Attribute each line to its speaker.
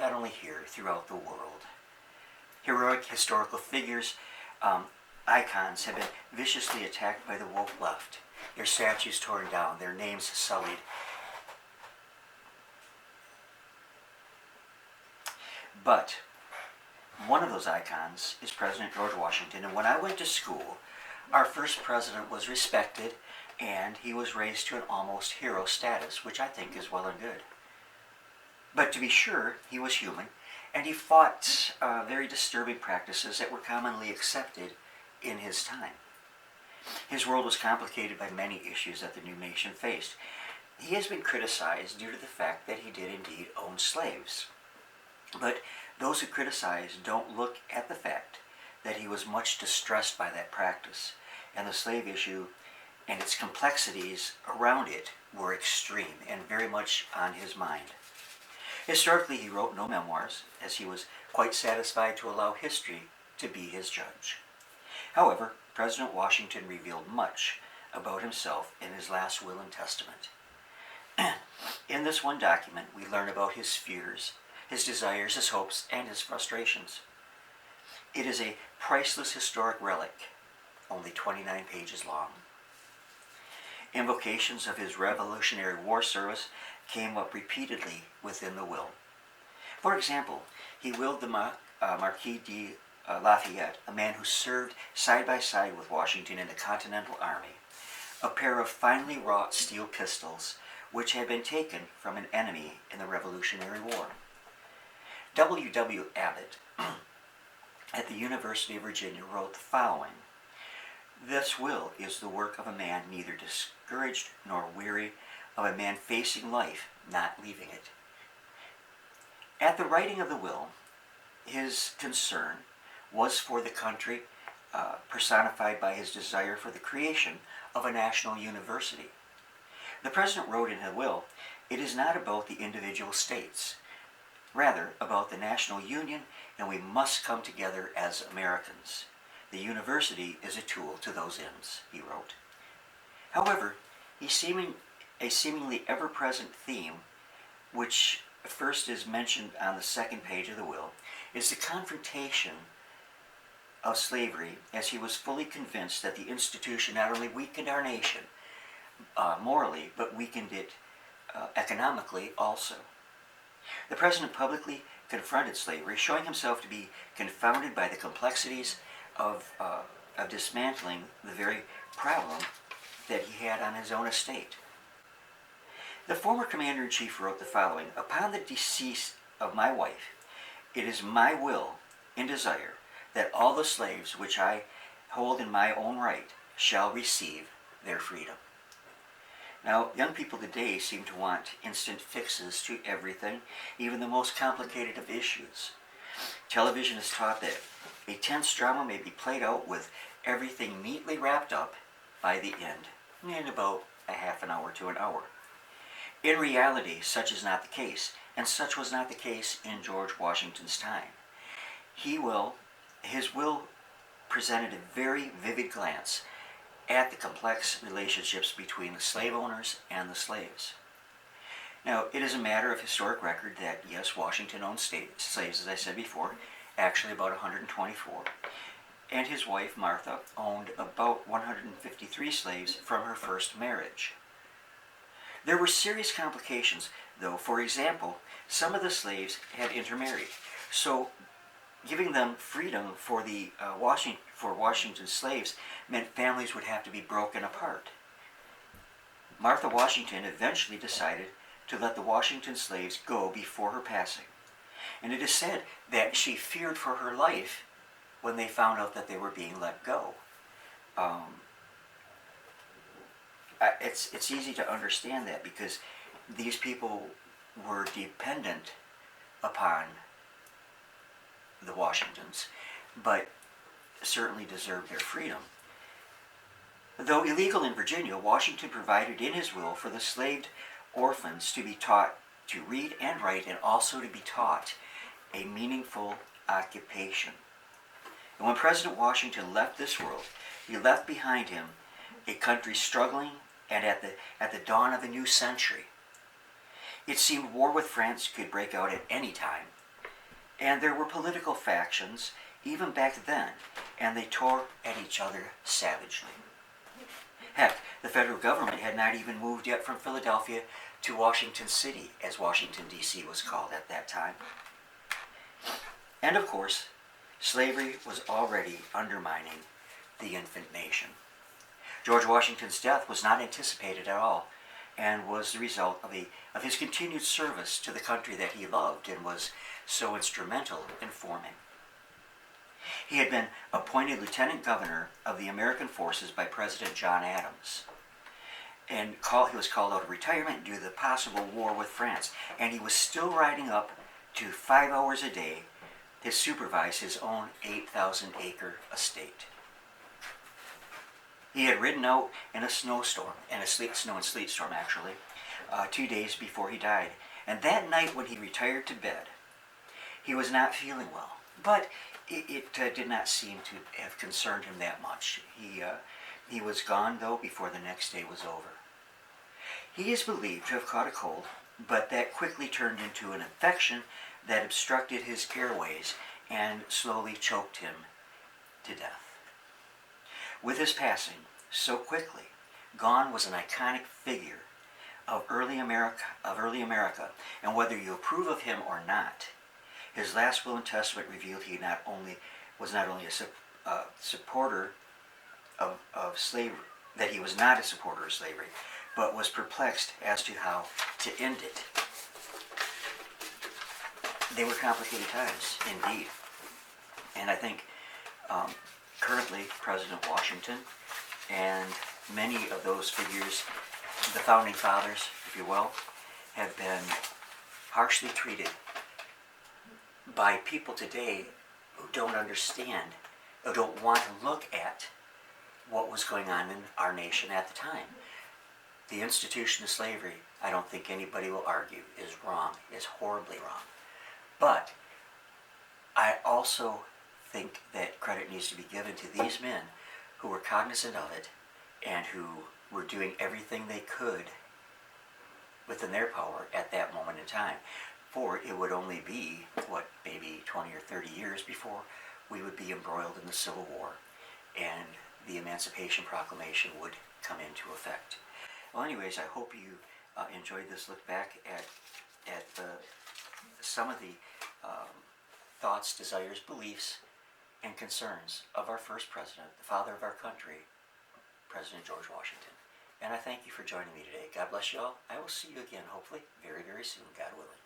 Speaker 1: not only here, throughout the world. Heroic historical figures, icons, have been viciously attacked by the woke left, their statues torn down, their names sullied. But one of those icons is President George Washington, and when I went to school, our first president was respected, and he was raised to an almost hero status, which I think is well and good. But to be sure, he was human, and he fought very disturbing practices that were commonly accepted in his time. His world was complicated by many issues that the new nation faced. He has been criticized due to the fact that he did indeed own slaves. But those who criticize don't look at the fact that he was much distressed by that practice, and the slave issue and its complexities around it were extreme and very much on his mind. Historically, he wrote no memoirs, as he was quite satisfied to allow history to be his judge. However, President Washington revealed much about himself in his last will and testament. In this one document, we learn about his fears, his desires, his hopes, and his frustrations. It is a priceless historic relic, only 29 pages long. Invocations of his Revolutionary War service came up repeatedly within the will. For example, he willed the Marquis de Lafayette, a man who served side by side with Washington in the Continental Army, a pair of finely wrought steel pistols which had been taken from an enemy in the Revolutionary War. W. W. Abbott at the University of Virginia wrote the following: "This will is the work of a man neither discouraged nor weary, of a man facing life, not leaving it." At the writing of the will, his concern was for the country, personified by his desire for the creation of a national university. The president wrote in his will, "It is not about the individual states, rather about the national union, and we must come together as Americans. The university is a tool to those ends," he wrote. However, a seemingly ever-present theme, which first is mentioned on the second page of the will, is the confrontation of slavery, as he was fully convinced that the institution not only weakened our nation morally, but weakened it economically also. The president publicly confronted slavery, showing himself to be confounded by the complexities of dismantling the very problem that he had on his own estate. The former commander-in-chief wrote the following: "Upon the decease of my wife, it is my will and desire that all the slaves which I hold in my own right shall receive their freedom." Now, young people today seem to want instant fixes to everything, even the most complicated of issues. Television has taught that a tense drama may be played out with everything neatly wrapped up by the end, in about a half an hour to an hour. In reality, such is not the case, and such was not the case in George Washington's time. His will presented a very vivid glance at the complex relationships between the slave owners and the slaves. Now, it is a matter of historic record that, yes, Washington owned slaves, as I said before, actually about 124, and his wife, Martha, owned about 153 slaves from her first marriage. There were serious complications, though. For example, some of the slaves had intermarried, so giving them freedom for Washington's slaves meant families would have to be broken apart. Martha Washington eventually decided to let the Washington slaves go before her passing, and it is said that she feared for her life when they found out that they were being let go. It's easy to understand that, because these people were dependent upon the Washingtons, but certainly deserved their freedom. Though illegal in Virginia, Washington provided in his will for the slaved orphans to be taught to read and write, and also to be taught a meaningful occupation. And when President Washington left this world, he left behind him a country struggling and at the dawn of a new century. It seemed war with France could break out at any time, And there were political factions even back then, and they tore at each other savagely. Heck, the federal government had not even moved yet from Philadelphia to Washington City, as Washington, D.C. was called at that time. And of course, slavery was already undermining the infant nation. George Washington's death was not anticipated at all, and was the result of his continued service to the country that he loved and was so instrumental in forming. He had been appointed lieutenant governor of the American forces by President John Adams. And he was called out of retirement due to the possible war with France. And he was still riding up to 5 hours a day to supervise his own 8,000-acre estate. He had ridden out in a snowstorm, snow and sleet storm actually, 2 days before he died. And that night when he retired to bed, he was not feeling well. But it did not seem to have concerned him that much. He was gone, though, before the next day was over. He is believed to have caught a cold, but that quickly turned into an infection that obstructed his airways and slowly choked him to death. With his passing so quickly, gone was an iconic figure of early America, and whether you approve of him or not, his last will and testament revealed he was not only a supporter of slavery, that he was not a supporter of slavery, but was perplexed as to how to end it. They were complicated times, indeed. And I think currently President Washington and many of those figures, the founding fathers, if you will, have been harshly treated by people today who don't understand, or don't want to look at what was going on in our nation at the time. The institution of slavery, I don't think anybody will argue, is wrong, is horribly wrong. But I also think that credit needs to be given to these men who were cognizant of it and who were doing everything they could within their power at that moment in time. For it would only be, maybe 20 or 30 years before we would be embroiled in the Civil War and the Emancipation Proclamation would come into effect. Well, anyways, I hope you enjoyed this look back at some of the thoughts, desires, beliefs, and concerns of our first president, the father of our country, President George Washington. And I thank you for joining me today. God bless you all. I will see you again, hopefully, very, very soon, God willing.